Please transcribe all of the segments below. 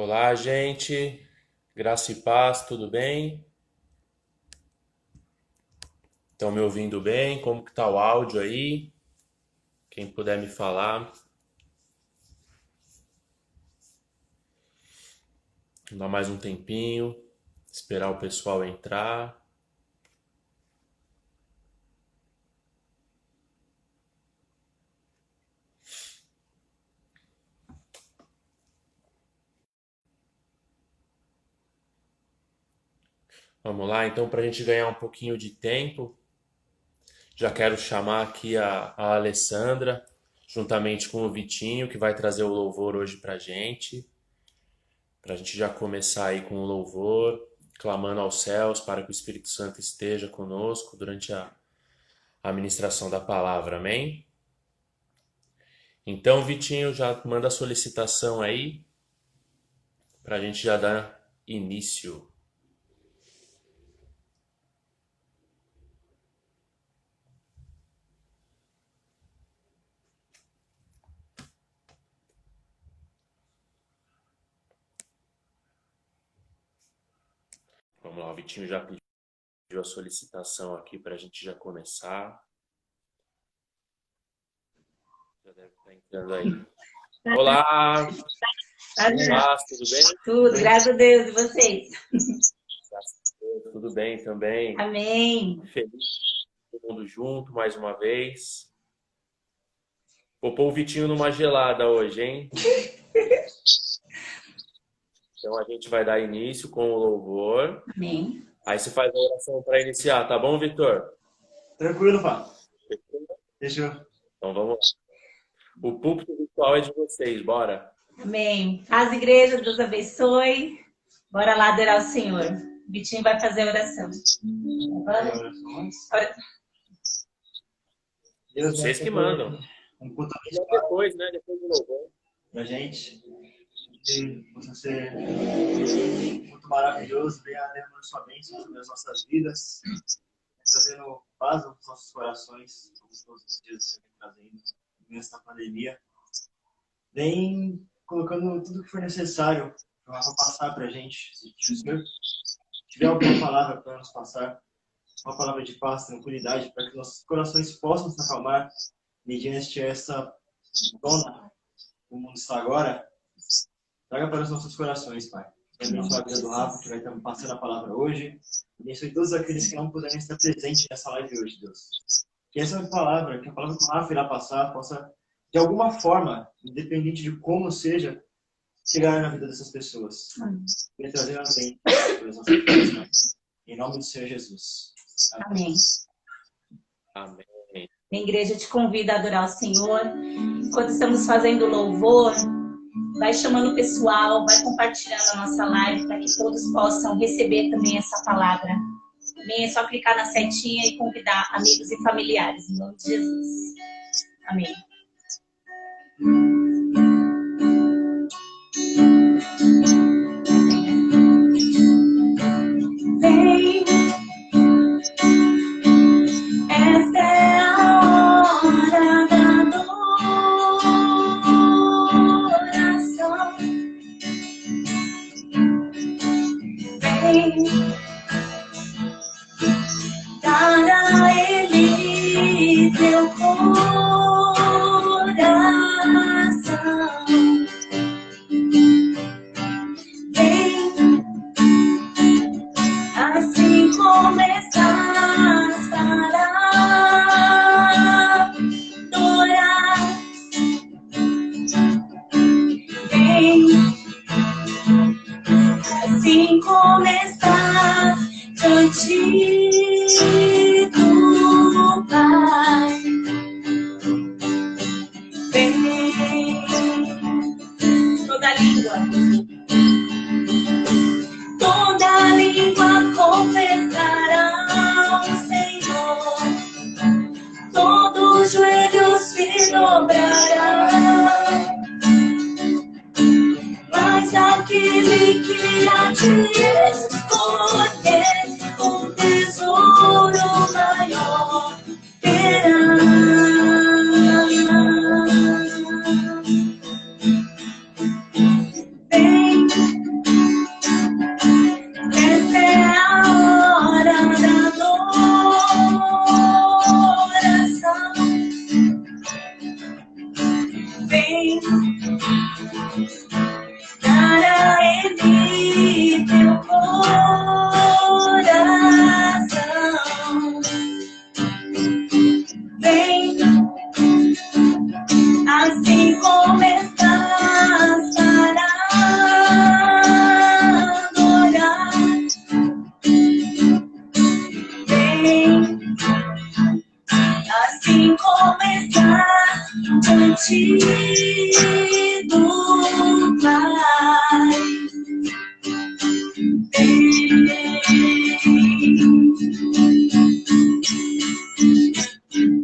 Olá, gente. Graça e paz, tudo bem? Estão me ouvindo bem? Como que tá o áudio aí? Quem puder me falar. Vou dar mais um tempinho, esperar o pessoal entrar. Vamos lá, então, para a gente ganhar um pouquinho de tempo, já quero chamar aqui a Alessandra, juntamente com o Vitinho, que vai trazer o louvor hoje para a gente já começar aí com o louvor, clamando aos céus para que o Espírito Santo esteja conosco durante a ministração da palavra, amém? Então, Vitinho, já manda a solicitação aí para a gente já dar início. Vamos lá, o Vitinho já pediu a solicitação aqui para a gente já começar. Já deve estar entrando aí. Olá! Olá, tudo bem? Tudo, graças a Deus. E vocês? Graças a Deus, tudo bem também. Amém. Feliz todo mundo junto mais uma vez. Vou pôr o Vitinho numa gelada hoje, hein? Então a gente vai dar início com o louvor. Amém. Aí você faz a oração para iniciar, tá bom, Vitor? Tranquilo, Fá. Deixa eu. Então vamos lá. O púlpito virtual é de vocês, bora? Amém. Paz, igreja, Deus abençoe. Bora lá adorar o Senhor. O Vitinho vai fazer a oração. Vocês que mandam. Um culto Depois, né? Depois do louvor. pra gente. Que possa ser muito maravilhoso, venha derramando sua bênção sobre as nossas vidas, trazendo paz aos nossos corações, como todos os dias você vem trazendo nesta pandemia. Vem colocando tudo que for necessário para passar para a gente. Se o Senhor tiver alguma palavra para nos passar, uma palavra de paz, tranquilidade, para que nossos corações possam se acalmar mediante essa dona que o mundo está agora. Traga para os nossos corações, Pai. Abençoe a vida do Rafa, que vai estar passando a palavra hoje. Abençoe todos aqueles que não puderem estar presentes nessa live hoje, Deus. Que essa palavra, que a palavra que o Rafa irá passar, possa, de alguma forma, independente de como seja, chegar na vida dessas pessoas. E trazer a bem para as nossas vidas, Pai. Em nome do Senhor Jesus. Amém. Amém. A igreja te convida a adorar o Senhor. Enquanto estamos fazendo louvor, vai chamando o pessoal, vai compartilhando a nossa live para que todos possam receber também essa palavra. Amém? É só clicar na setinha e convidar amigos e familiares. Em nome de Jesus. Amém. Vem, esta é a hora da adoração. Vem, dar a Ele teu coração. Vem, assim como estás para adorar. Vem, assim como estás diante do Pai. Vem, toda língua confessará o Senhor, todo joelho se dobrará, mas aquele que a ti escolher um tesouro maior terá. Vem, do Pai.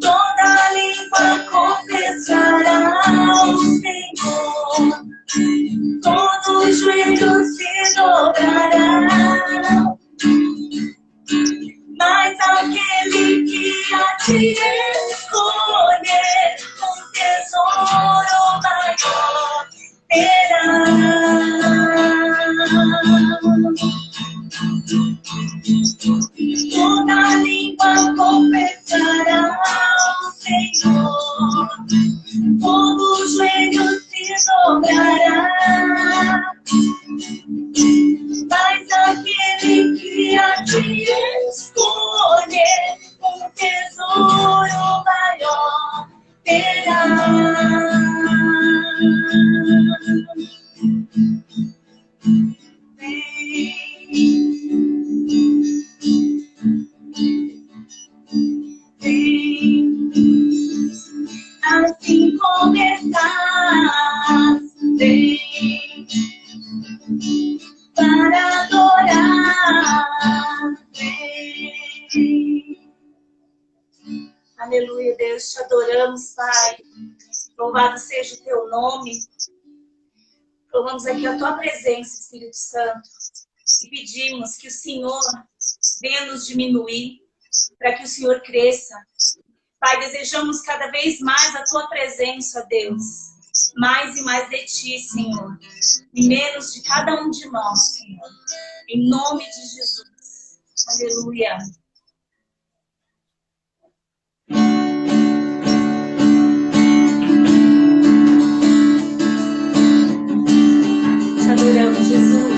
Toda língua confessará o Senhor, todo joelho se dobrará, mas aquele que a ti escolher, um tesouro maior terá. Toda língua confessará o Senhor, todo joelho se dobrará, mas aquele que a ti escolher, um tesouro maior terá. Assim como estás, vem para adorar, vem. Aleluia, Deus, te adoramos, Pai. Louvado seja o teu nome. Louvamos aqui a tua presença, Espírito Santo. E pedimos que o Senhor venha nos diminuir, para que o Senhor cresça. Pai, desejamos cada vez mais a tua presença, Deus. Mais e mais de ti, Senhor. E menos de cada um de nós, Senhor. Em nome de Jesus. Aleluia. Te adoramos, Jesus.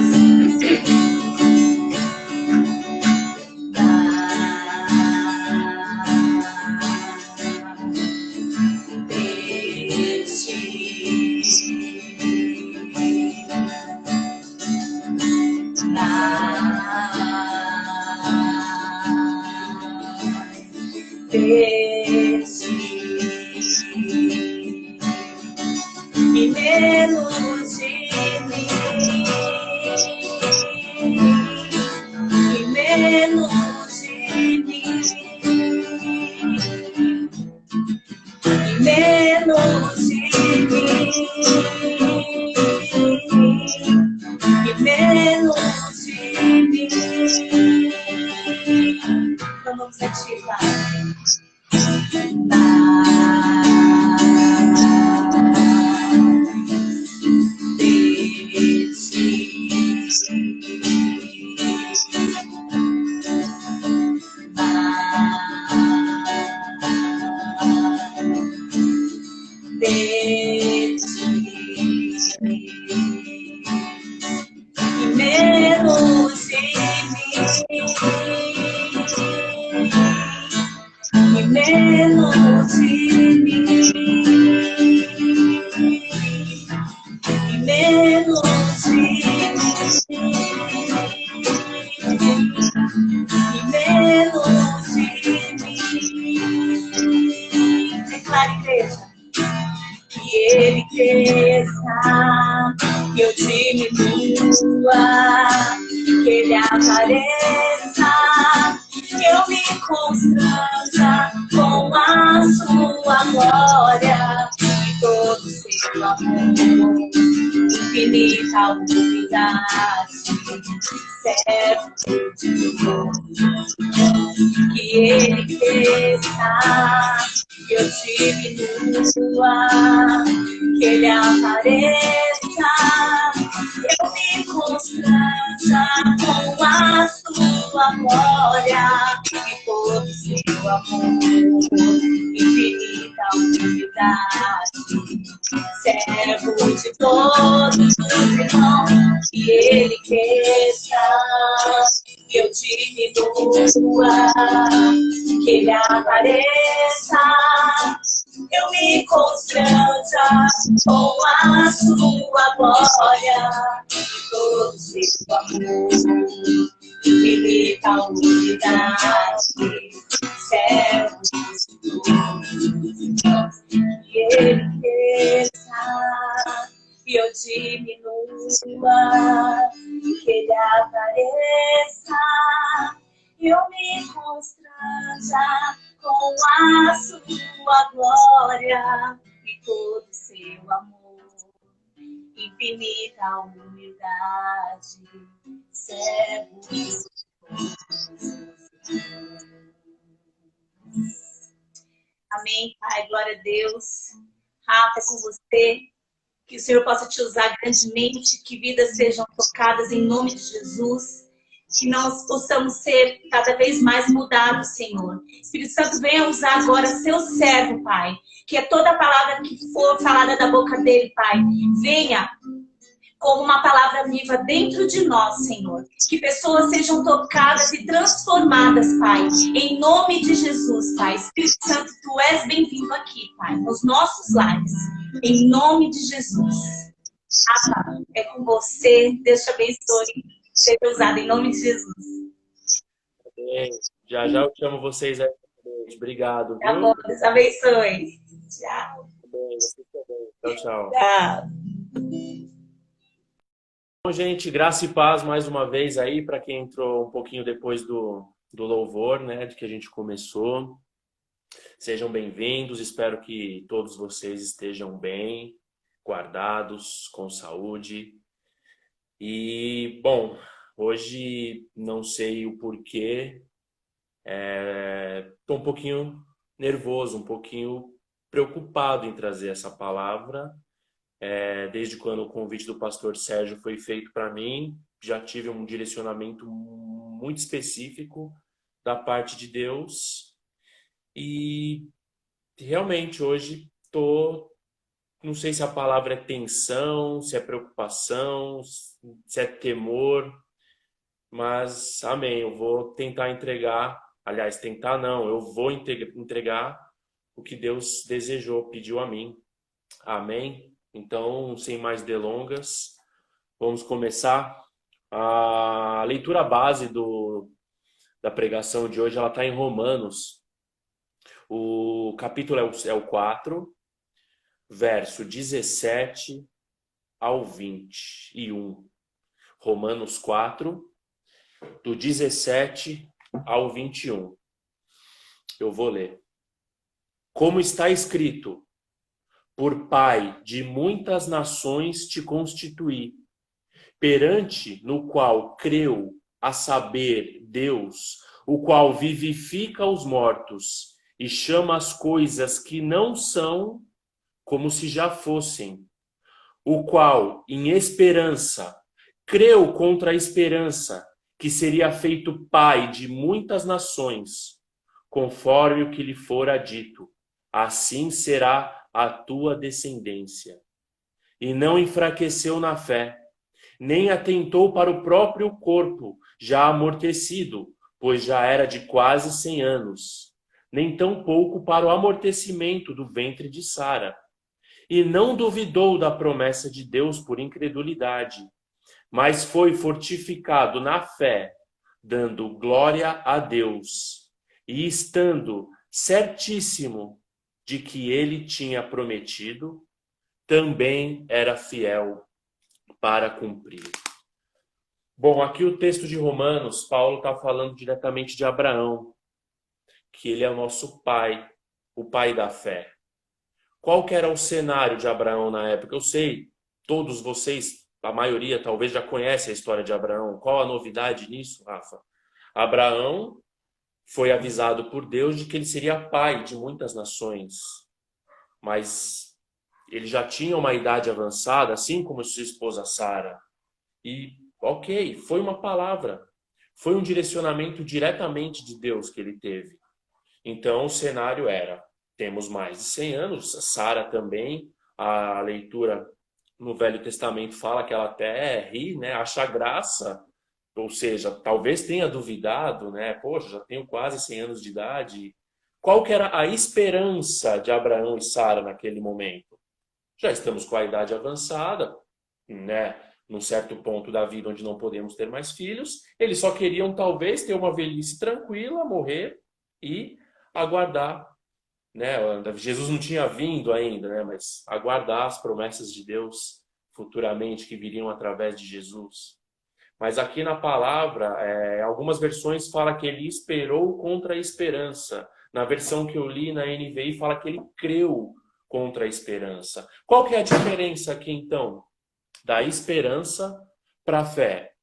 E menos de mim, e menos de mim, e menos de mim, e menos de mim. Vamos ativar. Que eu diminua, que ele apareça, que eu me constranja com a sua glória e todo o seu amor, infinita unidade, servo de Deus. Que ele cresça, que eu diminua, que ele apareça, eu me constranja com a sua glória e todo o seu amor, infinita unidade, servo de todos os irmãos, que ele cresça, que eu diminua, que ele apareça, eu me constranja com a sua glória e todo o seu amor, infinita unidade, servo de todos os irmãos, que ele com a sua glória e todo o seu amor, infinita humildade, servos. Amém, Pai, glória a Deus. Rafa, é com você. Que o Senhor possa te usar grandemente, que vidas sejam tocadas em nome de Jesus, que nós possamos ser cada vez mais mudados, Senhor. Espírito Santo, venha usar agora seu servo, Pai, que é toda a palavra que for falada da boca dele, Pai, venha como uma palavra viva dentro de nós, Senhor. Que pessoas sejam tocadas e transformadas, Pai, em nome de Jesus, Pai. Espírito Santo, tu és bem-vindo aqui, Pai, nos nossos lares. Em nome de Jesus. Rafa, é com você. Deus te abençoe. Seja usado em nome de Jesus. Já já eu chamo vocês aí. Obrigado, Tá viu? bom, Deus abençoe. Tchau. Você também. Tchau, tchau. Tchau. Bom, gente, graça e paz mais uma vez aí para quem entrou um pouquinho depois do louvor, né, de que a gente começou. Sejam bem-vindos, espero que todos vocês estejam bem, guardados, com saúde. E, bom, hoje não sei o porquê, estou um pouquinho nervoso, um pouquinho preocupado em trazer essa palavra. Desde quando o convite do pastor Sérgio foi feito para mim, já tive um direcionamento muito específico da parte de Deus. E realmente hoje não sei se a palavra é tensão, se é preocupação, se é temor, mas amém, eu vou tentar entregar, aliás, tentar não, eu vou entregar o que Deus desejou, pediu a mim. Amém? Então, sem mais delongas, vamos começar. A leitura base da pregação de hoje, ela está em Romanos. O capítulo é o 4, verso 17 ao 21. Romanos 4, do 17 ao 21. Eu vou ler. Como está escrito: por pai de muitas nações te constituí, perante no qual creu, a saber, Deus, o qual vivifica os mortos e chama as coisas que não são como se já fossem, o qual, em esperança, creu contra a esperança, que seria feito pai de muitas nações, conforme o que lhe fora dito, assim será a tua descendência. E não enfraqueceu na fé, nem atentou para o próprio corpo, já amortecido, pois já era de quase 100 anos, nem tampouco para o amortecimento do ventre de Sara. E não duvidou da promessa de Deus por incredulidade, mas foi fortificado na fé, dando glória a Deus, e estando certíssimo de que ele tinha prometido, também era fiel para cumprir. Bom, aqui o texto de Romanos, Paulo está falando diretamente de Abraão, que ele é o nosso pai, o pai da fé. Qual que era o cenário de Abraão na época? Eu sei, todos vocês, a maioria talvez já conhece a história de Abraão. Qual a novidade nisso, Rafa? Abraão foi avisado por Deus de que ele seria pai de muitas nações, mas ele já tinha uma idade avançada, assim como sua esposa Sara. E, ok, foi uma palavra, foi um direcionamento diretamente de Deus que ele teve. Então, o cenário era: temos mais de 100 anos, Sara também, a leitura no Velho Testamento fala que ela até ri, né, acha graça, ou seja, talvez tenha duvidado, né, poxa, já tenho quase 100 anos de idade. Qual que era a esperança de Abraão e Sara naquele momento? Já estamos com a idade avançada, né, num certo ponto da vida onde não podemos ter mais filhos, eles só queriam talvez ter uma velhice tranquila, morrer e aguardar, né? Jesus não tinha vindo ainda, né? Mas aguardar as promessas de Deus futuramente que viriam através de Jesus. Mas aqui na palavra, algumas versões falam que ele esperou contra a esperança. Na versão que eu li na NVI fala que ele creu contra a esperança. Qual que é a diferença aqui então? Da esperança para a fé.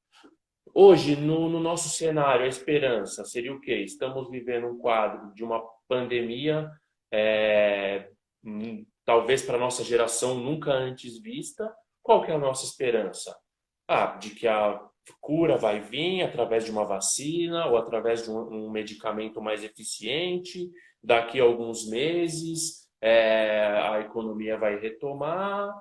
Hoje, no nosso cenário, a esperança seria o quê? Estamos vivendo um quadro de uma pandemia, talvez para a nossa geração nunca antes vista. Qual que é a nossa esperança? De que a cura vai vir através de uma vacina ou através de um medicamento mais eficiente. Daqui a alguns meses, a economia vai retomar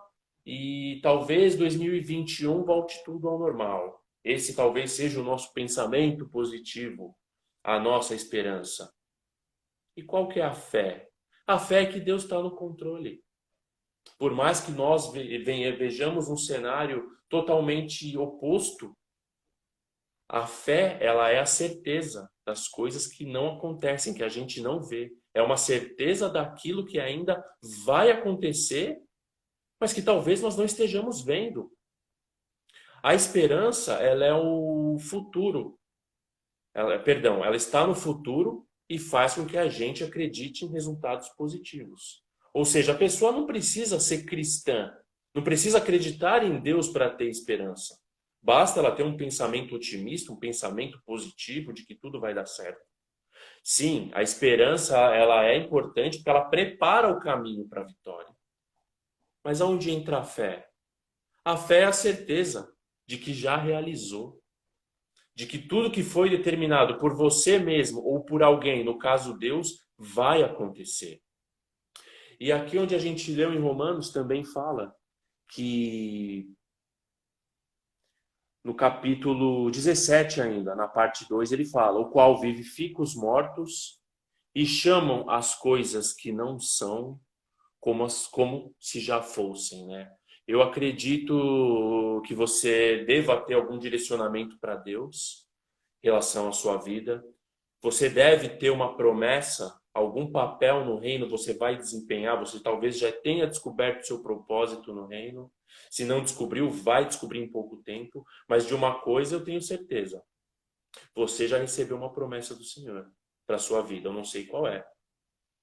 e talvez 2021 volte tudo ao normal. Esse talvez seja o nosso pensamento positivo, a nossa esperança. E qual que é a fé? A fé é que Deus está no controle. Por mais que nós vejamos um cenário totalmente oposto, a fé, ela é a certeza das coisas que não acontecem, que a gente não vê. É uma certeza daquilo que ainda vai acontecer, mas que talvez nós não estejamos vendo. A esperança, ela é o futuro. Ela está no futuro e faz com que a gente acredite em resultados positivos. Ou seja, a pessoa não precisa ser cristã, não precisa acreditar em Deus para ter esperança. Basta ela ter um pensamento otimista, um pensamento positivo de que tudo vai dar certo. Sim, a esperança ela é importante porque ela prepara o caminho para a vitória. Mas aonde entra a fé? A fé é a certeza de que já realizou. De que tudo que foi determinado por você mesmo ou por alguém, no caso Deus, vai acontecer. E aqui onde a gente leu em Romanos também fala que no capítulo 17 ainda, na parte 2, ele fala: o qual vivifica os mortos e chamam as coisas que não são como se já fossem, né? Eu acredito que você deva ter algum direcionamento para Deus em relação à sua vida. Você deve ter uma promessa, algum papel no reino você vai desempenhar. Você talvez já tenha descoberto seu propósito no reino. Se não descobriu, vai descobrir em pouco tempo. Mas de uma coisa eu tenho certeza. Você já recebeu uma promessa do Senhor para a sua vida. Eu não sei qual é.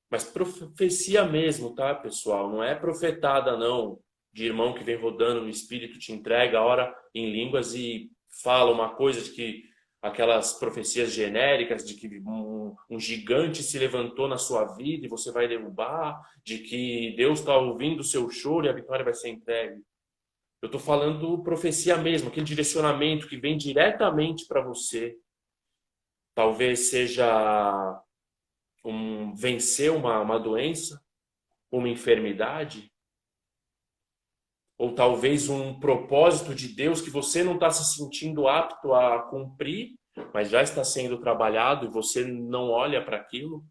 Mas profecia mesmo, tá, pessoal? Não é profetada, não. De irmão que vem rodando no espírito, te entrega a hora em línguas e fala uma coisa de que aquelas profecias genéricas de que um gigante se levantou na sua vida e você vai derrubar, de que Deus está ouvindo o seu choro e a vitória vai ser entregue. Eu estou falando profecia mesmo, aquele direcionamento que vem diretamente para você. Talvez seja vencer uma doença, uma enfermidade, ou talvez um propósito de Deus que você não está se sentindo apto a cumprir, mas já está sendo trabalhado e você não olha para aquilo.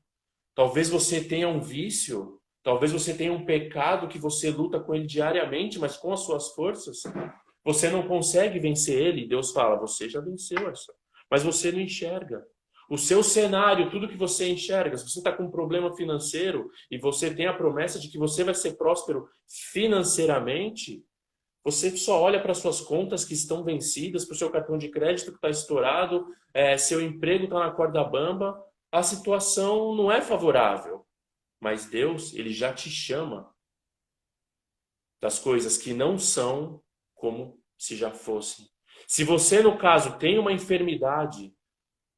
Talvez você tenha um vício, talvez você tenha um pecado que você luta com ele diariamente, mas com as suas forças, você não consegue vencer ele. Deus fala: você já venceu essa, mas você não enxerga. O seu cenário, tudo que você enxerga, se você está com um problema financeiro e você tem a promessa de que você vai ser próspero financeiramente, você só olha para suas contas que estão vencidas, para o seu cartão de crédito que está estourado, seu emprego está na corda bamba, a situação não é favorável. Mas Deus, ele já te chama das coisas que não são como se já fossem. Se você, no caso, tem uma enfermidade,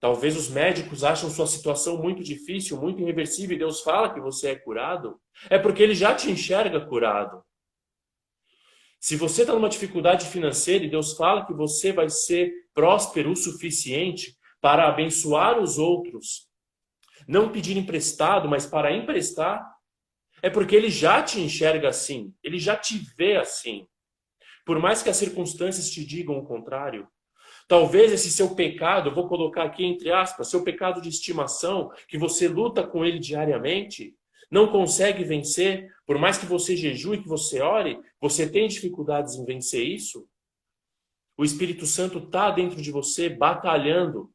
talvez os médicos acham sua situação muito difícil, muito irreversível, e Deus fala que você é curado, é porque ele já te enxerga curado. Se você está numa dificuldade financeira e Deus fala que você vai ser próspero o suficiente para abençoar os outros, não pedir emprestado, mas para emprestar, é porque ele já te enxerga assim, ele já te vê assim. Por mais que as circunstâncias te digam o contrário, talvez esse seu pecado, eu vou colocar aqui entre aspas, seu pecado de estimação, que você luta com ele diariamente, não consegue vencer, por mais que você jejue, que você ore, você tem dificuldades em vencer isso? O Espírito Santo está dentro de você, batalhando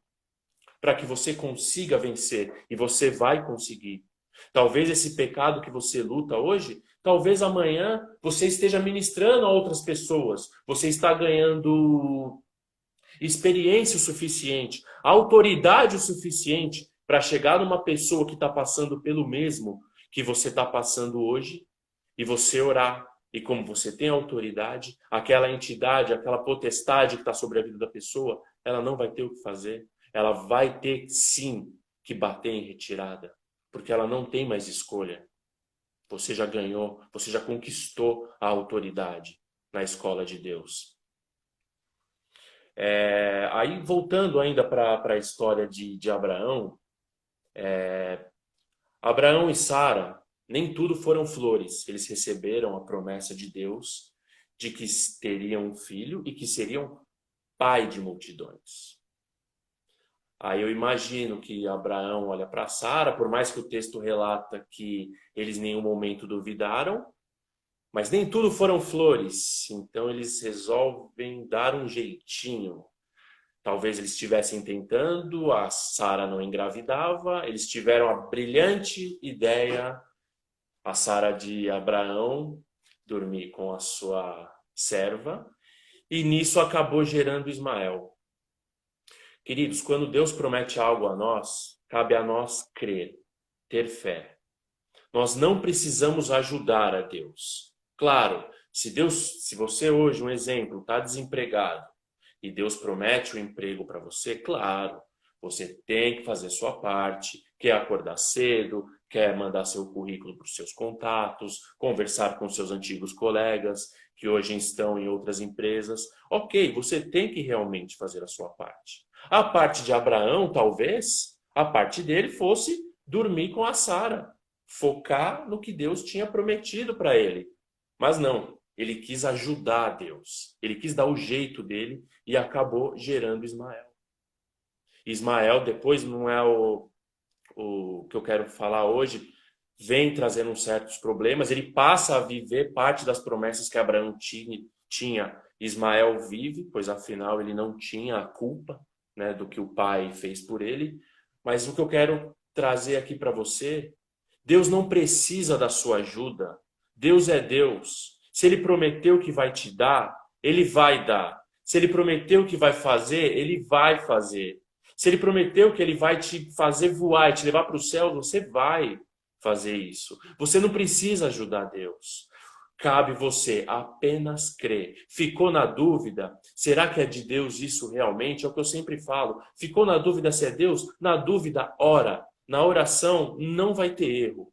para que você consiga vencer, e você vai conseguir. Talvez esse pecado que você luta hoje, talvez amanhã você esteja ministrando a outras pessoas, você está ganhando experiência o suficiente, autoridade o suficiente para chegar numa pessoa que está passando pelo mesmo que você está passando hoje e você orar. E como você tem autoridade, aquela entidade, aquela potestade que está sobre a vida da pessoa, ela não vai ter o que fazer. Ela vai ter, sim, que bater em retirada. Porque ela não tem mais escolha. Você já ganhou, você já conquistou a autoridade na escola de Deus. Aí, voltando ainda para a história de Abraão, Abraão e Sara, nem tudo foram flores. Eles receberam a promessa de Deus de que teriam um filho e que seriam pai de multidões. Aí eu imagino que Abraão olha para Sara, por mais que o texto relata que eles em nenhum momento duvidaram, mas nem tudo foram flores. Então eles resolvem dar um jeitinho. Talvez eles estivessem tentando, a Sara não engravidava, eles tiveram a brilhante ideia, a Sara de Abraão, dormir com a sua serva, e nisso acabou gerando Ismael. Queridos, quando Deus promete algo a nós, cabe a nós crer, ter fé. Nós não precisamos ajudar a Deus. Claro, se você hoje, um exemplo, está desempregado e Deus promete o emprego para você, claro, você tem que fazer sua parte, quer acordar cedo, quer mandar seu currículo para os seus contatos, conversar com seus antigos colegas que hoje estão em outras empresas. Ok, você tem que realmente fazer a sua parte. A parte de Abraão, talvez, a parte dele fosse dormir com a Sara, focar no que Deus tinha prometido para ele. Mas não, ele quis ajudar a Deus, ele quis dar o jeito dele e acabou gerando Ismael. Ismael, depois, não é o que eu quero falar hoje, vem trazendo certos problemas, ele passa a viver parte das promessas que Abraão tinha. Ismael vive, pois afinal ele não tinha a culpa, né, do que o pai fez por ele. Mas o que eu quero trazer aqui para você, Deus não precisa da sua ajuda. Deus é Deus. Se ele prometeu que vai te dar, ele vai dar. Se ele prometeu que vai fazer, ele vai fazer. Se ele prometeu que ele vai te fazer voar e te levar para o céu, você vai fazer isso. Você não precisa ajudar Deus. Cabe você apenas crer. Ficou na dúvida? Será que é de Deus isso realmente? É o que eu sempre falo. Ficou na dúvida se é Deus? Na dúvida, ora. Na oração não vai ter erro.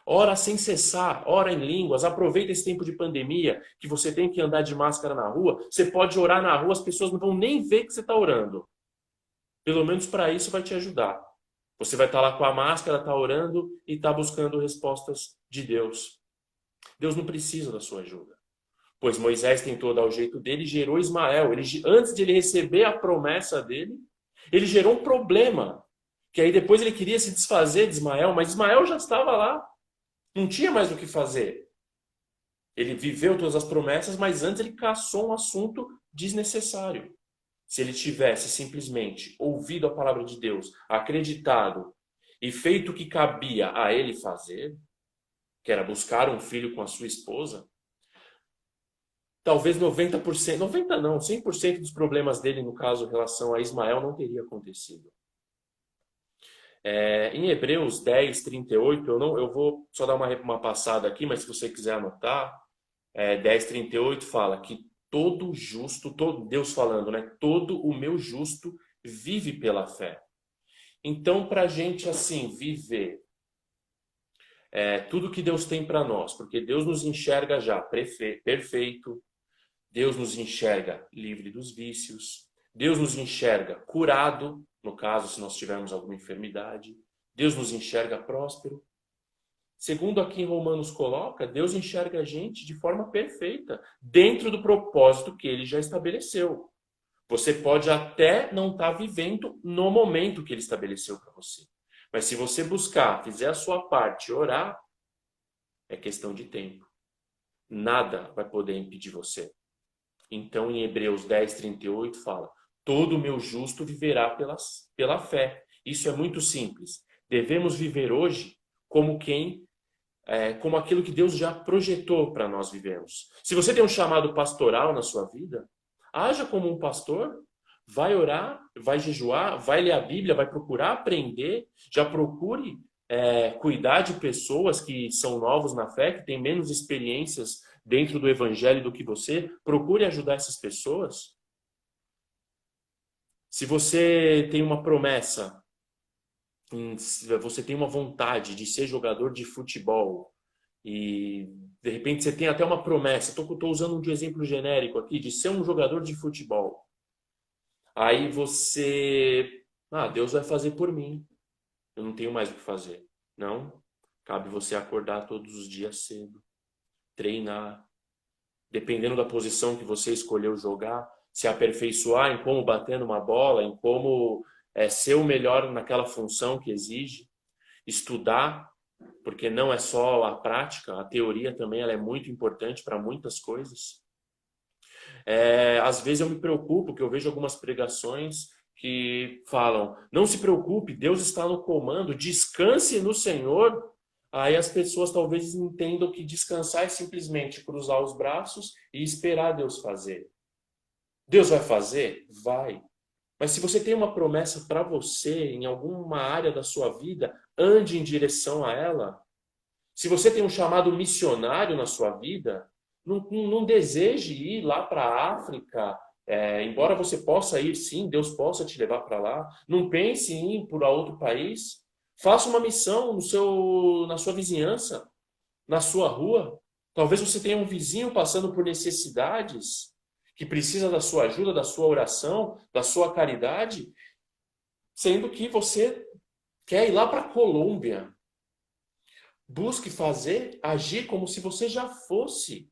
Ora sem cessar, ora em línguas. Aproveita esse tempo de pandemia que você tem que andar de máscara na rua. Você pode orar na rua, as pessoas não vão nem ver que você está orando. Pelo menos para isso vai te ajudar. Você vai estar lá com a máscara, está orando e está buscando respostas de Deus. Deus não precisa da sua ajuda. Pois Moisés tentou dar o jeito dele e gerou Ismael. Antes de ele receber a promessa dele, ele gerou um problema. Que aí depois ele queria se desfazer de Ismael, mas Ismael já estava lá. Não tinha mais o que fazer. Ele viveu todas as promessas, mas antes ele caçou um assunto desnecessário. Se ele tivesse simplesmente ouvido a palavra de Deus, acreditado e feito o que cabia a ele fazer, que era buscar um filho com a sua esposa, talvez 90%, 90% não, 100% dos problemas dele, no caso, em relação a Ismael, não teria acontecido. Em Hebreus 10, 38, eu vou só dar uma passada aqui, mas se você quiser anotar, 10, 38 fala que todo justo, Deus falando, né? Todo o meu justo vive pela fé. Então, para a gente, assim, viver tudo que Deus tem para nós, porque Deus nos enxerga já perfeito, Deus nos enxerga livre dos vícios, Deus nos enxerga curado, no caso, se nós tivermos alguma enfermidade, Deus nos enxerga próspero. Segundo aqui em Romanos coloca, Deus enxerga a gente de forma perfeita, dentro do propósito que ele já estabeleceu. Você pode até não estar vivendo no momento que ele estabeleceu para você. Mas se você buscar, fizer a sua parte, orar, é questão de tempo. Nada vai poder impedir você. Então, em Hebreus 10, 38, fala: todo o meu justo viverá pela fé. Isso é muito simples. Devemos viver hoje como aquilo que Deus já projetou para nós vivermos. Se você tem um chamado pastoral na sua vida, Haja como um pastor, vai orar, vai jejuar, vai ler a Bíblia, vai procurar aprender, já procure cuidar de pessoas que são novos na fé, que têm menos experiências dentro do evangelho do que você. Procure ajudar essas pessoas. Se você tem uma promessa, você tem uma vontade de ser jogador de futebol e de repente você tem até uma promessa, estou usando um exemplo genérico aqui, de ser um jogador de futebol. Aí Deus vai fazer por mim. Eu não tenho mais o que fazer. Não. Cabe você acordar todos os dias cedo, treinar, dependendo da posição que você escolheu jogar, se aperfeiçoar em como bater numa bola, em como ser o melhor naquela função que exige, estudar, porque não é só a prática, a teoria também ela é muito importante para muitas coisas. Às vezes eu me preocupo, que eu vejo algumas pregações que falam, não se preocupe, Deus está no comando, descanse no Senhor. Aí as pessoas talvez entendam que descansar é simplesmente cruzar os braços e esperar Deus fazer. Deus vai fazer? Vai. Mas se você tem uma promessa para você em alguma área da sua vida, ande em direção a ela. Se você tem um chamado missionário na sua vida, não deseje ir lá para a África, embora você possa ir sim, Deus possa te levar para lá. Não pense em ir para outro país. Faça uma missão na sua vizinhança, na sua rua. Talvez você tenha um vizinho passando por necessidades, que precisa da sua ajuda, da sua oração, da sua caridade, sendo que você quer ir lá para a Colômbia. Busque agir como se você já fosse.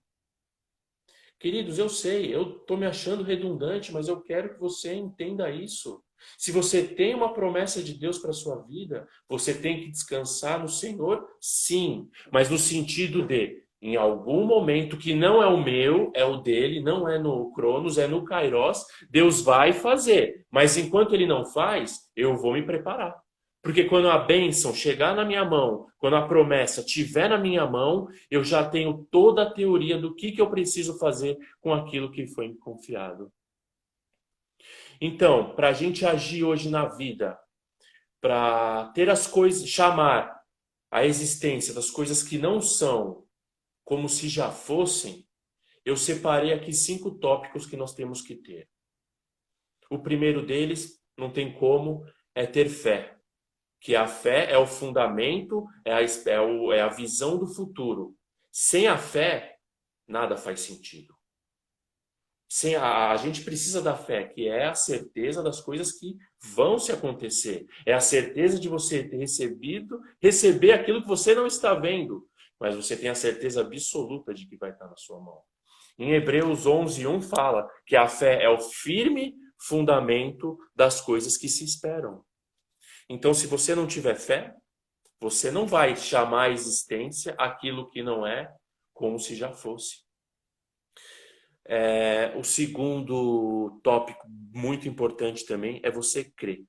Queridos, eu sei, eu estou me achando redundante, mas eu quero que você entenda isso. Se você tem uma promessa de Deus para a sua vida, você tem que descansar no Senhor, sim. Mas no sentido de, em algum momento que não é o meu, é o dele, não é no Cronos, é no Kairos, Deus vai fazer. Mas enquanto ele não faz, eu vou me preparar. Porque quando a bênção chegar na minha mão, quando a promessa estiver na minha mão, eu já tenho toda a teoria do que eu preciso fazer com aquilo que foi me confiado. Então, para a gente agir hoje na vida, para ter as coisas, chamar a existência das coisas que não são como se já fossem, eu separei aqui 5 tópicos que nós temos que ter. O primeiro deles, não tem como, é ter fé. Que a fé é o fundamento, é a visão do futuro. Sem a fé, nada faz sentido. A gente precisa da fé, que é a certeza das coisas que vão se acontecer. É a certeza de você ter receber aquilo que você não está vendo, mas você tem a certeza absoluta de que vai estar na sua mão. Em Hebreus 11:1 fala que a fé é o firme fundamento das coisas que se esperam. Então, se você não tiver fé, você não vai chamar a existência aquilo que não é como se já fosse. O segundo tópico muito importante também é você crer.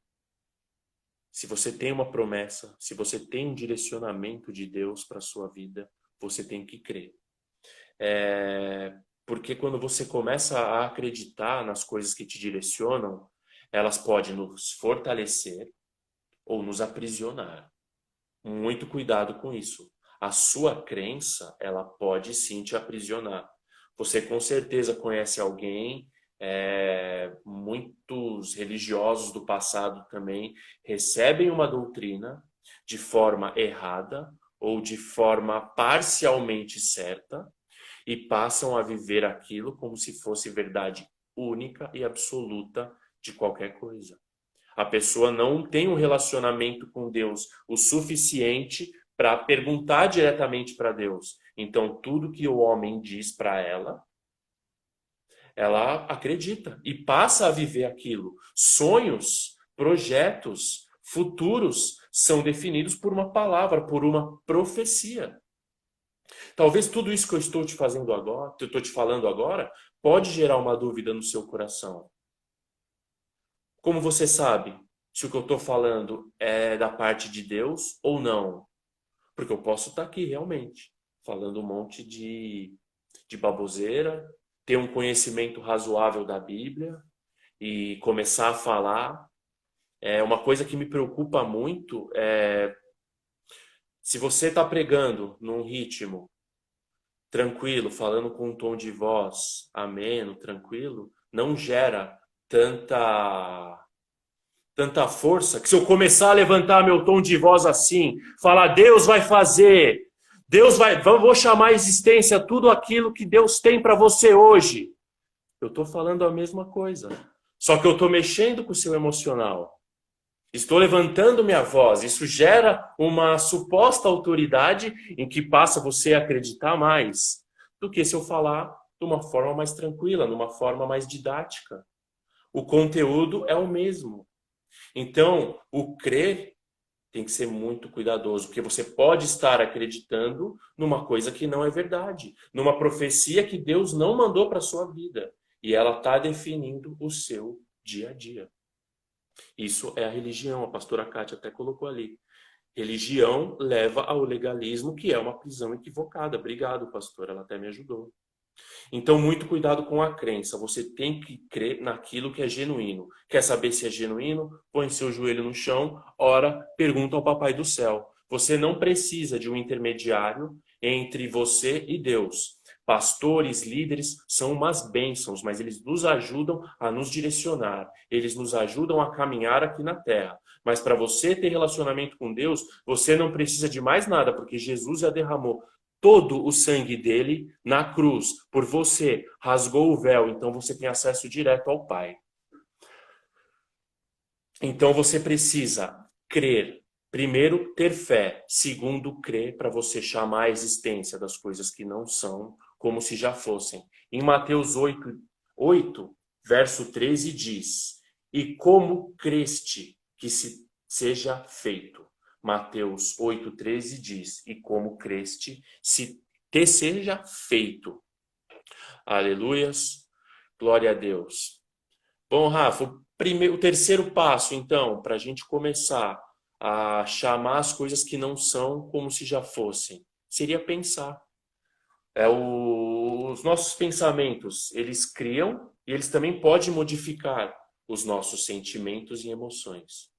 Se você tem uma promessa, se você tem um direcionamento de Deus para a sua vida, você tem que crer. Porque quando você começa a acreditar nas coisas que te direcionam, elas podem nos fortalecer ou nos aprisionar. Muito cuidado com isso. A sua crença, ela pode sim te aprisionar. Você com certeza conhece alguém, muitos religiosos do passado também recebem uma doutrina de forma errada ou de forma parcialmente certa e passam a viver aquilo como se fosse verdade única e absoluta de qualquer coisa. A pessoa não tem um relacionamento com Deus o suficiente para perguntar diretamente para Deus. Então, tudo que o homem diz para ela, ela acredita e passa a viver aquilo. Sonhos, projetos, futuros são definidos por uma palavra, por uma profecia. Talvez tudo isso que eu estou te falando agora, pode gerar uma dúvida no seu coração. Como você sabe se o que eu estou falando é da parte de Deus ou não? Porque eu posso estar aqui realmente falando um monte de baboseira, ter um conhecimento razoável da Bíblia e começar a falar. Uma coisa que me preocupa muito é se você está pregando num ritmo tranquilo, falando com um tom de voz ameno, tranquilo, não gera tanta força que se eu começar a levantar meu tom de voz assim, falar Deus vai fazer, vou chamar à existência tudo aquilo que Deus tem para você hoje. Eu estou falando a mesma coisa, só que eu estou mexendo com o seu emocional. Estou levantando minha voz. Isso gera uma suposta autoridade em que passa você a acreditar mais do que se eu falar de uma forma mais tranquila, numa forma mais didática. O conteúdo é o mesmo. Então, o crer tem que ser muito cuidadoso, porque você pode estar acreditando numa coisa que não é verdade, numa profecia que Deus não mandou para a sua vida, e ela está definindo o seu dia a dia. Isso é a religião, a pastora Kátia até colocou ali. Religião leva ao legalismo, que é uma prisão equivocada. Obrigado, pastor, ela até me ajudou. Então, muito cuidado com a crença. Você tem que crer naquilo que é genuíno. Quer saber se é genuíno? Põe seu joelho no chão, ora, pergunta ao Papai do Céu. Você não precisa de um intermediário entre você e Deus. Pastores, líderes são umas bênçãos, mas eles nos ajudam a nos direcionar. Eles nos ajudam a caminhar aqui na terra. Mas para você ter relacionamento com Deus, você não precisa de mais nada, porque Jesus já derramou todo o sangue dele na cruz, por você, rasgou o véu, então você tem acesso direto ao Pai. Então você precisa crer. Primeiro, ter fé. Segundo, crer para você chamar a existência das coisas que não são como se já fossem. Em Mateus 8, verso 13 diz: e como creste que se seja feito. Mateus 8,13 diz: e como creste, que seja feito. Aleluias, glória a Deus. Bom, Rafa, o terceiro passo, então, para a gente começar a chamar as coisas que não são como se já fossem, seria pensar. Os nossos pensamentos, eles criam e eles também podem modificar os nossos sentimentos e emoções.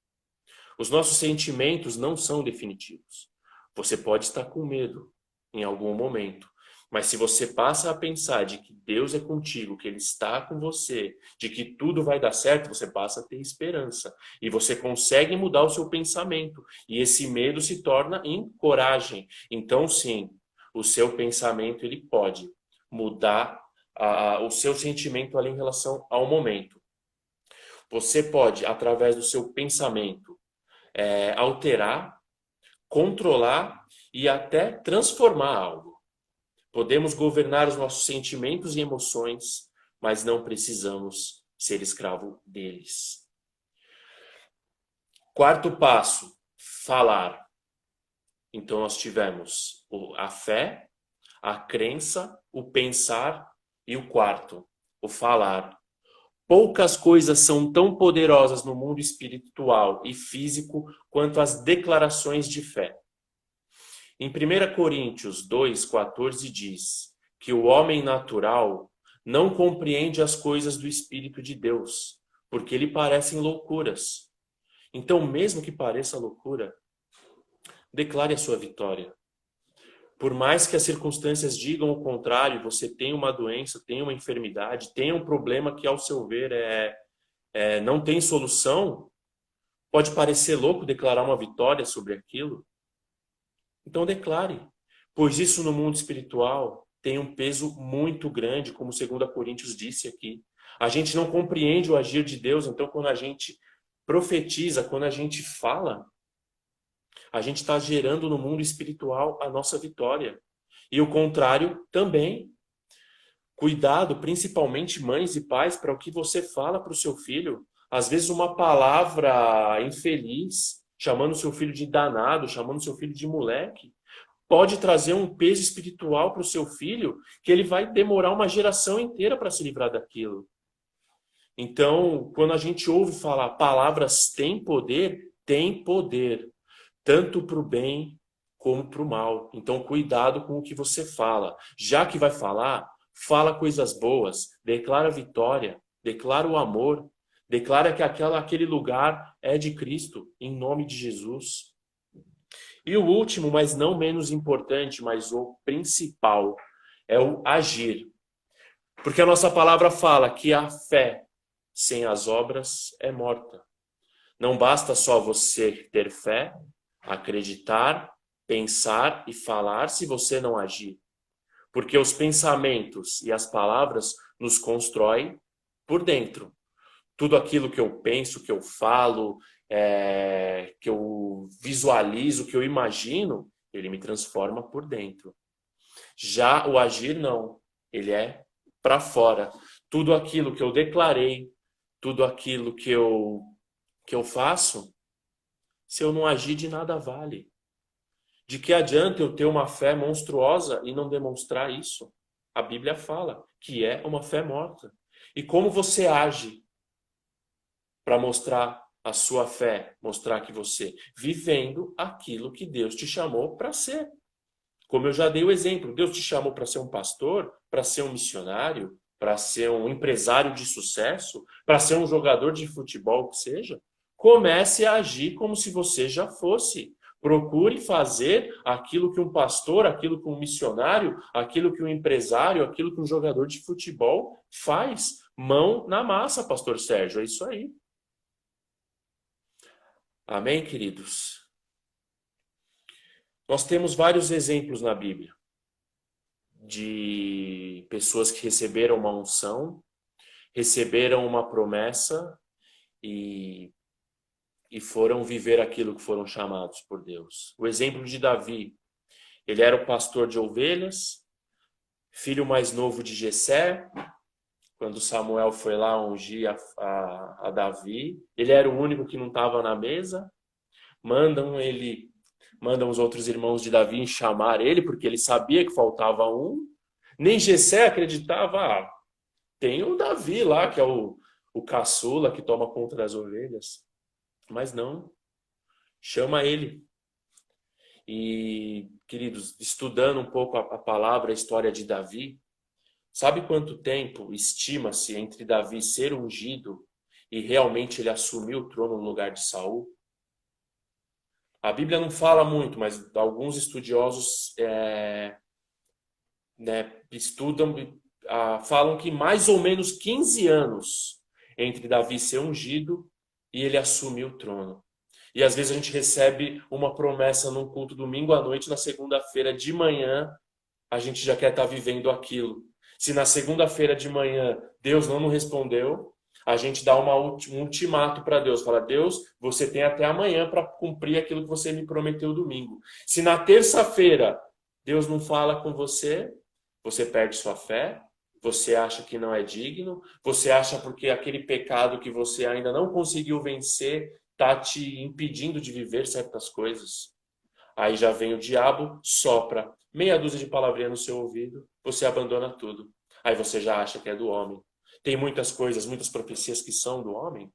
Os nossos sentimentos não são definitivos. Você pode estar com medo em algum momento, mas se você passa a pensar de que Deus é contigo, que Ele está com você, de que tudo vai dar certo, você passa a ter esperança. E você consegue mudar o seu pensamento. E esse medo se torna em coragem. Então, sim, o seu pensamento ele pode mudar o seu sentimento ali em relação ao momento. Você pode, através do seu pensamento, alterar, controlar e até transformar algo. Podemos governar os nossos sentimentos e emoções, mas não precisamos ser escravo deles. Quarto passo, falar. Então nós tivemos a fé, a crença, o pensar e o quarto, o falar. Poucas coisas são tão poderosas no mundo espiritual e físico quanto as declarações de fé. Em 1 Coríntios 2,14 diz que o homem natural não compreende as coisas do Espírito de Deus, porque lhe parecem loucuras. Então, mesmo que pareça loucura, declare a sua vitória. Por mais que as circunstâncias digam o contrário, você tem uma doença, tem uma enfermidade, tem um problema que, ao seu ver, não tem solução, pode parecer louco declarar uma vitória sobre aquilo. Então declare, pois isso no mundo espiritual tem um peso muito grande, como 2 Coríntios disse aqui. A gente não compreende o agir de Deus, então quando a gente profetiza, quando a gente fala, a gente está gerando no mundo espiritual a nossa vitória. E o contrário também. Cuidado, principalmente mães e pais, para o que você fala para o seu filho. Às vezes uma palavra infeliz, chamando seu filho de danado, chamando seu filho de moleque, pode trazer um peso espiritual para o seu filho que ele vai demorar uma geração inteira para se livrar daquilo. Então, quando a gente ouve falar palavras têm poder, tanto para o bem como para o mal. Então, cuidado com o que você fala. Já que vai falar, fala coisas boas, declara vitória, declara o amor, declara que aquele lugar é de Cristo, em nome de Jesus. E o último, mas não menos importante, mas o principal, é o agir. Porque a nossa palavra fala que a fé sem as obras é morta. Não basta só você ter fé, acreditar, pensar e falar se você não agir. Porque os pensamentos e as palavras nos constroem por dentro. Tudo aquilo que eu penso, que eu falo, que eu visualizo, que eu imagino, ele me transforma por dentro. Já o agir não, ele é para fora. Tudo aquilo que eu declarei, tudo aquilo que eu faço, se eu não agir, de nada vale. De que adianta eu ter uma fé monstruosa e não demonstrar isso? A Bíblia fala que é uma fé morta. E como você age para mostrar a sua fé, mostrar que você vivendo aquilo que Deus te chamou para ser? Como eu já dei o exemplo, Deus te chamou para ser um pastor, para ser um missionário, para ser um empresário de sucesso, para ser um jogador de futebol, que seja. Comece a agir como se você já fosse. Procure fazer aquilo que um pastor, aquilo que um missionário, aquilo que um empresário, aquilo que um jogador de futebol faz. Mão na massa, pastor Sérgio, é isso aí. Amém, queridos? Nós temos vários exemplos na Bíblia de pessoas que receberam uma unção, receberam uma promessa e foram viver aquilo que foram chamados por Deus. O exemplo de Davi, ele era o pastor de ovelhas, filho mais novo de Jessé. Quando Samuel foi lá ungir a Davi, ele era o único que não estava na mesa. Mandam os outros irmãos de Davi chamar ele, porque ele sabia que faltava um. Nem Jessé acreditava, tem o Davi lá, que é o caçula, que toma conta das ovelhas. Mas não, chama ele. E, queridos, estudando um pouco a palavra, a história de Davi, sabe quanto tempo estima-se entre Davi ser ungido e realmente ele assumir o trono no lugar de Saul? A Bíblia não fala muito, mas alguns estudiosos estudam, falam que mais ou menos 15 anos entre Davi ser ungido e ele assumir o trono. E às vezes a gente recebe uma promessa num culto domingo à noite, na segunda-feira de manhã, a gente já quer estar vivendo aquilo. Se na segunda-feira de manhã Deus não nos respondeu, a gente dá um ultimato para Deus. Fala, Deus, você tem até amanhã para cumprir aquilo que você me prometeu domingo. Se na terça-feira Deus não fala com você, você perde sua fé, você acha que não é digno, você acha porque aquele pecado que você ainda não conseguiu vencer está te impedindo de viver certas coisas. Aí já vem o diabo, sopra meia dúzia de palavrinhas no seu ouvido, você abandona tudo. Aí você já acha que é do homem. Tem muitas coisas, muitas profecias que são do homem?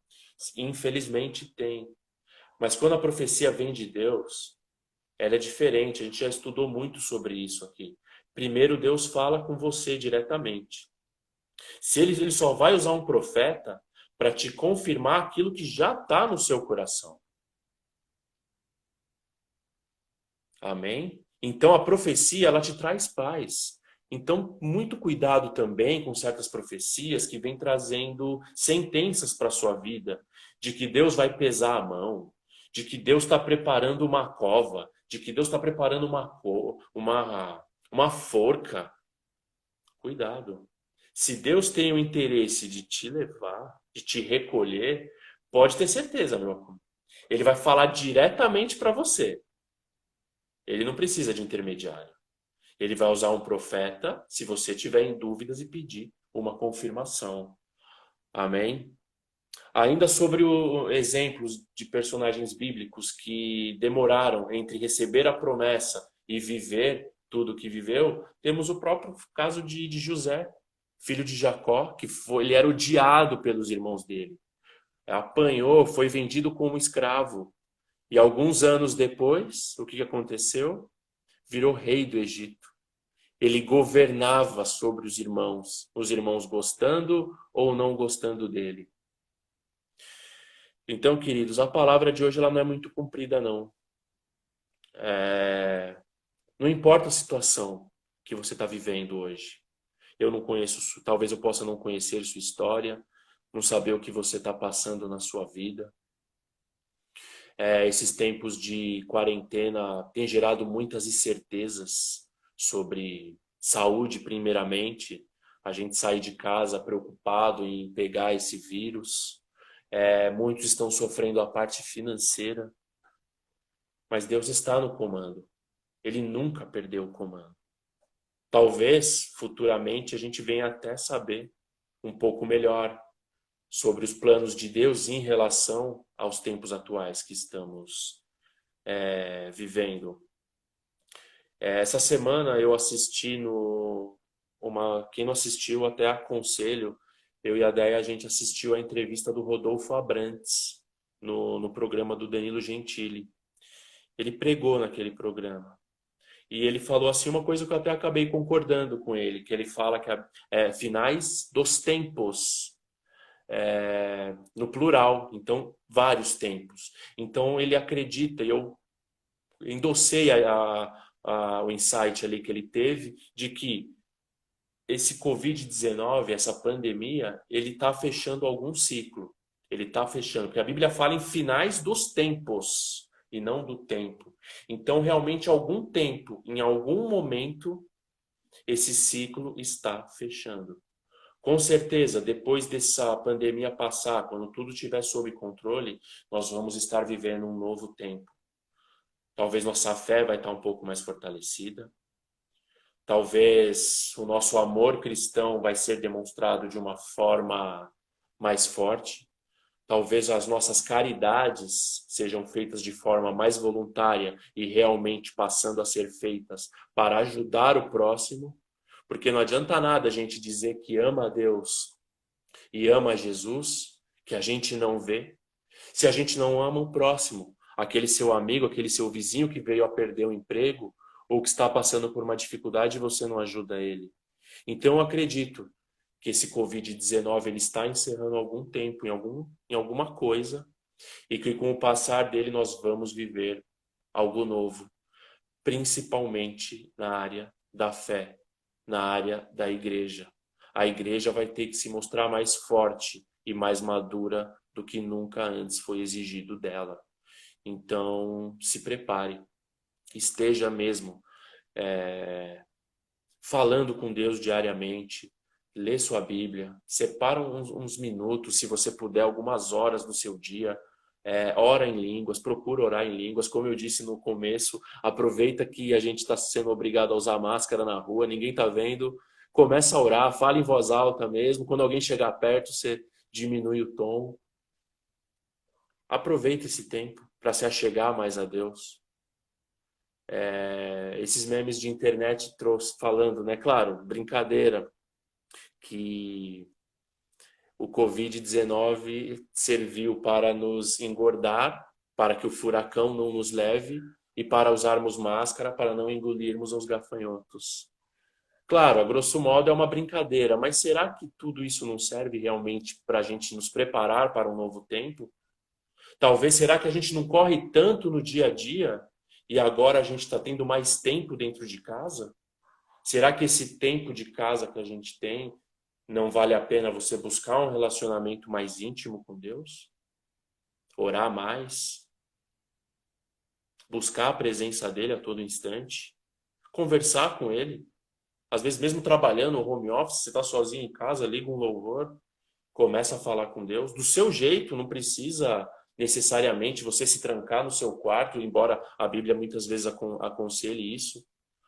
Infelizmente tem. Mas quando a profecia vem de Deus, ela é diferente. A gente já estudou muito sobre isso aqui. Primeiro, Deus fala com você diretamente. Se ele só vai usar um profeta para te confirmar aquilo que já está no seu coração. Amém? Então, a profecia, ela te traz paz. Então, muito cuidado também com certas profecias que vêm trazendo sentenças para a sua vida, de que Deus vai pesar a mão, de que Deus está preparando uma cova, de que Deus está preparando uma forca. Cuidado. Se Deus tem o interesse de te levar, de te recolher, pode ter certeza, meu amor. Ele vai falar diretamente para você. Ele não precisa de intermediário. Ele vai usar um profeta se você tiver em dúvidas e pedir uma confirmação. Amém? Ainda sobre exemplos de personagens bíblicos que demoraram entre receber a promessa e viver tudo o que viveu, temos o próprio caso de José, filho de Jacó, que ele era odiado pelos irmãos dele. Apanhou, foi vendido como escravo. E alguns anos depois, o que aconteceu? Virou rei do Egito. Ele governava sobre os irmãos gostando ou não gostando dele. Então, queridos, a palavra de hoje ela não é muito comprida, não. Não importa a situação que você está vivendo hoje. Eu não conheço, talvez eu possa não conhecer sua história, não saber o que você está passando na sua vida. Esses tempos de quarentena têm gerado muitas incertezas sobre saúde, primeiramente. A gente sai de casa preocupado em pegar esse vírus. Muitos estão sofrendo a parte financeira. Mas Deus está no comando. Ele nunca perdeu o comando. Talvez, futuramente, a gente venha até saber um pouco melhor sobre os planos de Deus em relação aos tempos atuais que estamos vivendo. Essa semana eu assisti quem não assistiu, até aconselho, eu e a Déia, a gente assistiu a entrevista do Rodolfo Abrantes no programa do Danilo Gentili. Ele pregou naquele programa. E ele falou assim uma coisa que eu até acabei concordando com ele, que ele fala que finais dos tempos, no plural, então vários tempos. Então ele acredita, e eu endossei o insight ali que ele teve, de que esse Covid-19, essa pandemia, ele está fechando algum ciclo. Ele está fechando, porque a Bíblia fala em finais dos tempos e não do tempo. Então, realmente, algum tempo, em algum momento, esse ciclo está fechando. Com certeza, depois dessa pandemia passar, quando tudo estiver sob controle, nós vamos estar vivendo um novo tempo. Talvez nossa fé vai estar um pouco mais fortalecida. Talvez o nosso amor cristão vai ser demonstrado de uma forma mais forte. Talvez as nossas caridades sejam feitas de forma mais voluntária e realmente passando a ser feitas para ajudar o próximo. Porque não adianta nada a gente dizer que ama a Deus e ama a Jesus, que a gente não vê, se a gente não ama o próximo, aquele seu amigo, aquele seu vizinho que veio a perder o emprego ou que está passando por uma dificuldade e você não ajuda ele. Então eu acredito que esse Covid-19 ele está encerrando algum tempo em alguma coisa e que com o passar dele nós vamos viver algo novo, principalmente na área da fé, na área da igreja. A igreja vai ter que se mostrar mais forte e mais madura do que nunca antes foi exigido dela. Então, se prepare, esteja mesmo falando com Deus diariamente, lê sua Bíblia, separa uns minutos, se você puder, algumas horas do seu dia, ora em línguas, procura orar em línguas, como eu disse no começo, aproveita que a gente está sendo obrigado a usar máscara na rua, ninguém está vendo, começa a orar, fala em voz alta mesmo, quando alguém chegar perto, você diminui o tom. Aproveita esse tempo para se achegar mais a Deus. Esses memes de internet falando, né? Claro, brincadeira, que o Covid-19 serviu para nos engordar, para que o furacão não nos leve e para usarmos máscara para não engolirmos os gafanhotos. Claro, a grosso modo é uma brincadeira, mas será que tudo isso não serve realmente para a gente nos preparar para um novo tempo? Talvez, será que a gente não corre tanto no dia a dia e agora a gente está tendo mais tempo dentro de casa? Será que esse tempo de casa que a gente tem não vale a pena você buscar um relacionamento mais íntimo com Deus? Orar mais? Buscar a presença dele a todo instante? Conversar com ele? Às vezes, mesmo trabalhando no home office, você está sozinho em casa, liga um louvor, começa a falar com Deus. Do seu jeito, não precisa necessariamente você se trancar no seu quarto, embora a Bíblia muitas vezes aconselhe isso,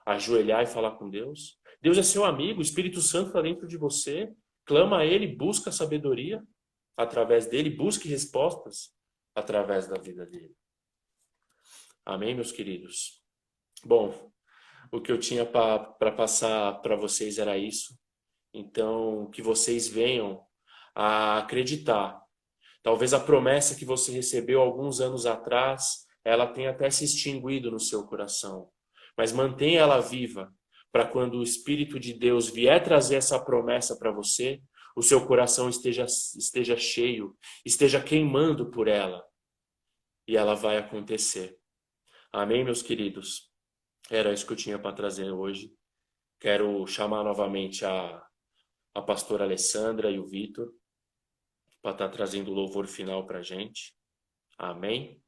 ajoelhar e falar com Deus. Deus é seu amigo, o Espírito Santo está dentro de você, clama a Ele, busca sabedoria através dele, busque respostas através da vida dele. Amém, meus queridos? Bom, o que eu tinha para passar para vocês era isso. Então, que vocês venham a acreditar. Talvez a promessa que você recebeu alguns anos atrás, ela tenha até se extinguido no seu coração. Mas mantenha ela viva, para quando o Espírito de Deus vier trazer essa promessa para você, o seu coração esteja cheio, esteja queimando por ela, e ela vai acontecer. Amém, meus queridos? Era isso que eu tinha para trazer hoje. Quero chamar novamente a pastora Alessandra e o Vitor para estar trazendo o louvor final para a gente. Amém?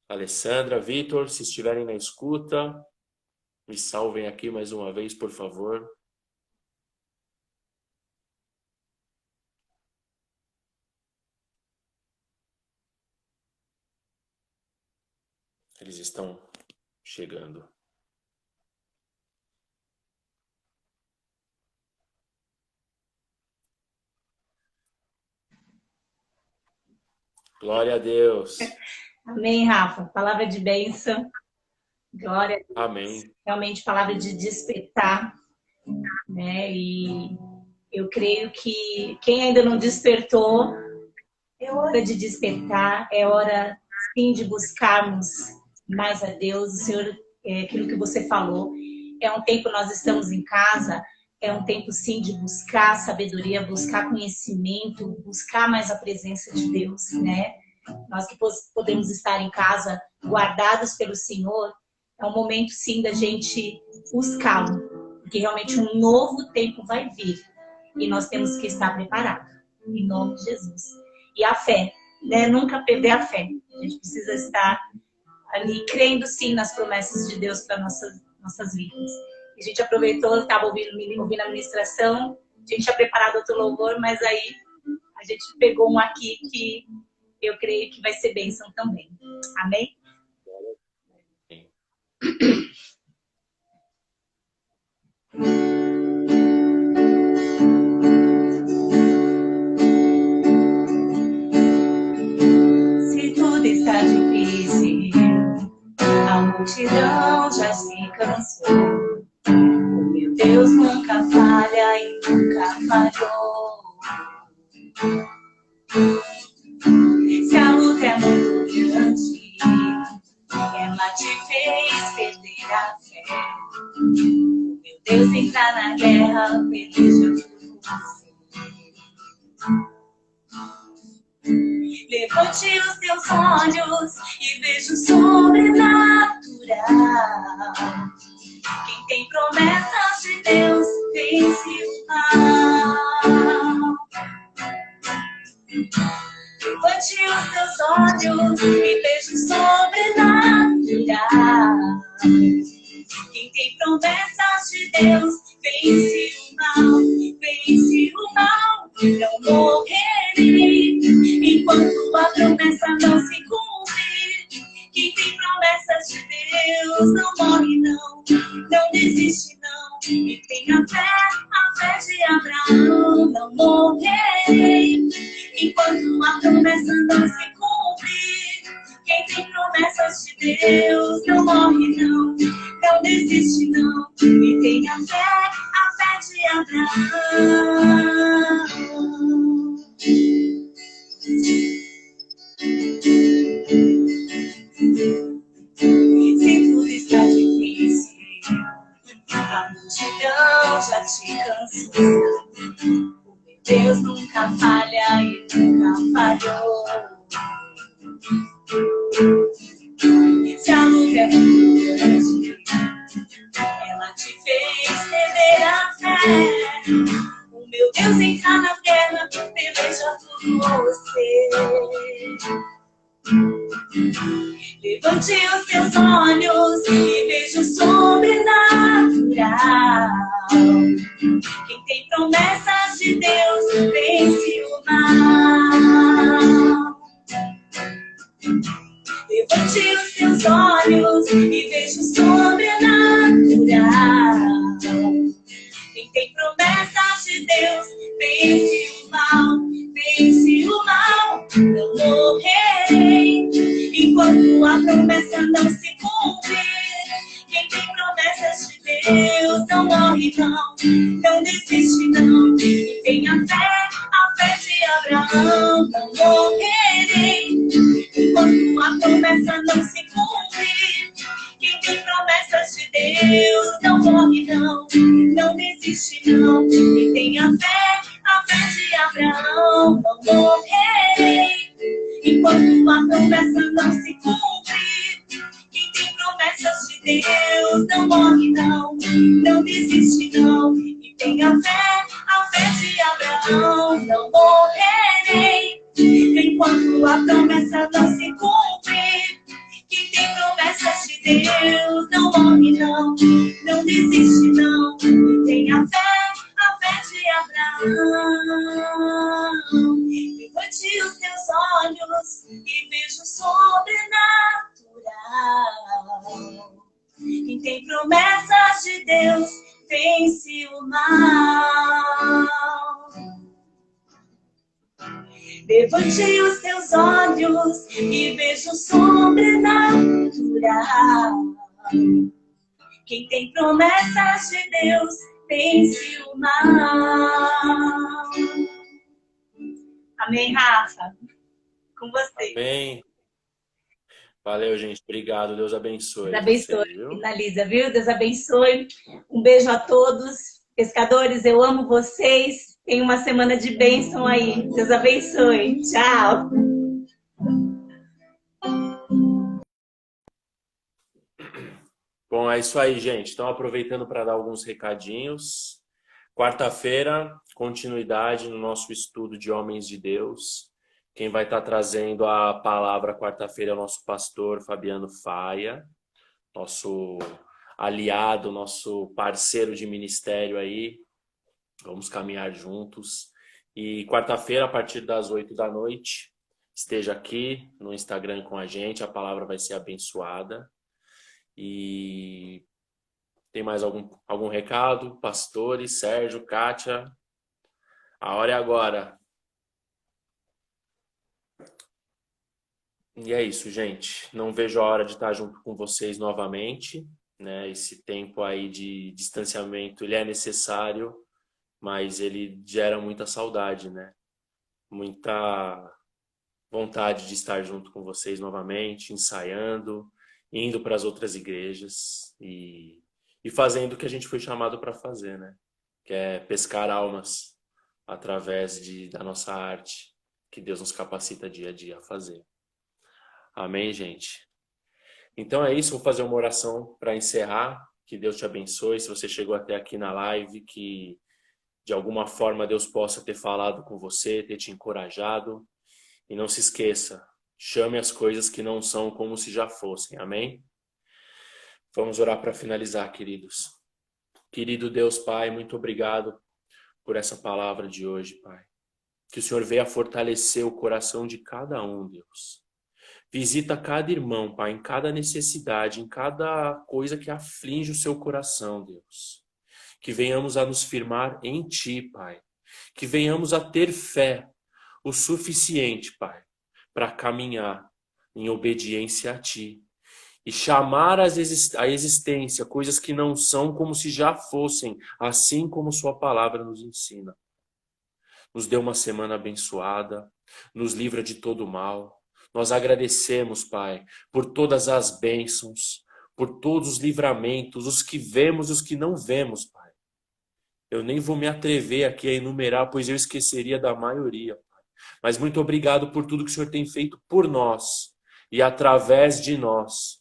Alessandra, Vitor, se estiverem na escuta, me salvem aqui mais uma vez, por favor. Eles estão chegando. Glória a Deus. Amém, Rafa. Palavra de bênção. Glória a Deus. Amém. Realmente palavra de despertar, né? E eu creio que quem ainda não despertou, é hora de despertar, é hora sim de buscarmos mais a Deus. O Senhor, aquilo que você falou, é um tempo nós estamos em casa, é um tempo sim de buscar sabedoria, buscar conhecimento, buscar mais a presença de Deus, né? Nós que podemos estar em casa guardados pelo Senhor, é um momento sim da gente buscá-lo, porque realmente um novo tempo vai vir e nós temos que estar preparados, em nome de Jesus. E a fé, né? Nunca perder a fé. A gente precisa estar ali crendo sim nas promessas de Deus para nossas vidas. A gente aproveitou, estava ouvindo a ministração, a gente tinha preparado outro louvor, mas aí a gente pegou um aqui que eu creio que vai ser bênção também. Amém? Se tudo está difícil, a multidão já se cansou. O meu Deus nunca falha e nunca falhou. Se a luta é muito grande, ela te fez perder a fé. O meu Deus entra na guerra, peleja por você. Levante os teus olhos e veja o sobrenatural. Quem tem promessas de Deus vence o mal. Levante os teus olhos e veja o sobrenatural. Quem tem promessas de Deus vence o mal, vence o mal. Não morrerei enquanto a promessa não se cumprir. Quem tem promessas de Deus não morre não, não desiste não. E tenha fé, a fé de Abraão. Não morrerei enquanto a promessa não se cumprir. Quem tem promessas de Deus não morre não, não desiste não. E tenha fé, a fé de Abraão. Se tudo está difícil, a multidão já te cansou. O meu Deus nunca falha e nunca falhou. Se a luta é muito grande, ela te fez perder a fé. O meu Deus entra na guerra, peleja por você. Levante os teus olhos e veja o sobrenatural. Quem tem promessas de Deus vence o mal. Levante os teus olhos e veja o sobrenatural. Quem tem promessas de Deus vence o mal, vence o mal. Não morrerei enquanto a promessa não se cumprir. Quem tem promessas de Deus não morre não, não desiste não. E tenha fé, a fé de Abraão. Não morrerei enquanto a promessa não se cumprir. Quem tem promessas de Deus não morre não, não desiste não. E tenha fé, a fé de Abraão, não morrerei enquanto a promessa não se cumpre. Quem tem promessas de Deus não morre não, não desiste não. E tenha fé, a fé de Abraão, não morrerei enquanto a promessa não se cumpre. Quem tem promessas de Deus não morre não, não desiste não. E tenha fé, a fé de Abraão. Levante os teus olhos e veja o sobrenatural. Quem tem promessas de Deus vence o mal. Levante os teus olhos e veja o sobrenatural. Quem tem promessas de Deus vence o mal. Amém, Rafa? Com você. Amém. Valeu, gente. Obrigado. Deus abençoe. Deus abençoe. Vocês, viu? Finaliza, viu? Deus abençoe. Um beijo a todos. Pescadores, eu amo vocês. Tenha uma semana de bênção aí. Deus abençoe. Tchau. Bom, é isso aí, gente. Então, aproveitando para dar alguns recadinhos. Quarta-feira, continuidade no nosso estudo de Homens de Deus. Quem vai estar trazendo a palavra quarta-feira é o nosso pastor Fabiano Faia, nosso aliado, nosso parceiro de ministério aí. Vamos caminhar juntos. E quarta-feira, a partir das 8 da noite, esteja aqui no Instagram com a gente. A palavra vai ser abençoada. E tem mais algum recado? Pastores, Sérgio, Kátia? A hora é agora. E é isso, gente. Não vejo a hora de estar junto com vocês novamente, né? Esse tempo aí de distanciamento, ele é necessário, mas ele gera muita saudade, né? Muita vontade de estar junto com vocês novamente, ensaiando, indo para as outras igrejas e fazendo o que a gente foi chamado para fazer, né? Que é pescar almas através da nossa arte, que Deus nos capacita dia a dia a fazer. Amém, gente? Então é isso, vou fazer uma oração para encerrar. Que Deus te abençoe. Se você chegou até aqui na live, que de alguma forma Deus possa ter falado com você, ter te encorajado. E não se esqueça, chame as coisas que não são como se já fossem. Amém? Vamos orar para finalizar, queridos. Querido Deus Pai, muito obrigado por essa palavra de hoje, Pai. Que o Senhor venha fortalecer o coração de cada um, Deus. Visita cada irmão, Pai, em cada necessidade, em cada coisa que aflige o seu coração, Deus. Que venhamos a nos firmar em Ti, Pai. Que venhamos a ter fé o suficiente, Pai, para caminhar em obediência a Ti. E chamar à existência coisas que não são como se já fossem, assim como Sua palavra nos ensina. Nos dê uma semana abençoada, nos livra de todo mal. Nós agradecemos, Pai, por todas as bênçãos, por todos os livramentos, os que vemos e os que não vemos, Pai. Eu nem vou me atrever aqui a enumerar, pois eu esqueceria da maioria, Pai. Mas muito obrigado por tudo que o Senhor tem feito por nós e através de nós.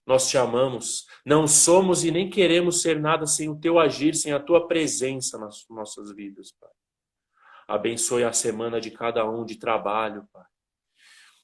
Nós te amamos, não somos e nem queremos ser nada sem o Teu agir, sem a Tua presença nas nossas vidas, Pai. Abençoe a semana de cada um de trabalho, Pai.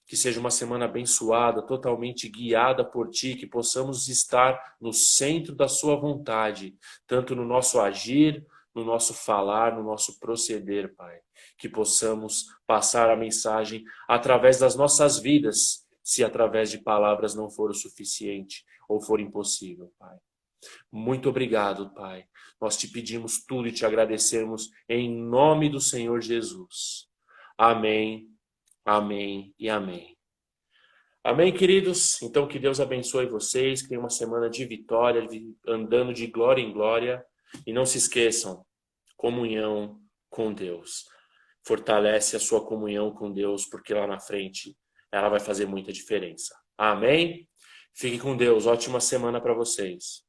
Que seja uma semana abençoada, totalmente guiada por Ti, que possamos estar no centro da Sua vontade, tanto no nosso agir, no nosso falar, no nosso proceder, Pai. Que possamos passar a mensagem através das nossas vidas, se através de palavras não for o suficiente ou for impossível, Pai. Muito obrigado, Pai. Nós te pedimos tudo e te agradecemos em nome do Senhor Jesus. Amém. Amém e amém. Amém, queridos? Então, que Deus abençoe vocês, que tenham uma semana de vitória, andando de glória em glória. E não se esqueçam, comunhão com Deus. Fortalece a sua comunhão com Deus, porque lá na frente ela vai fazer muita diferença. Amém? Fique com Deus. Ótima semana para vocês.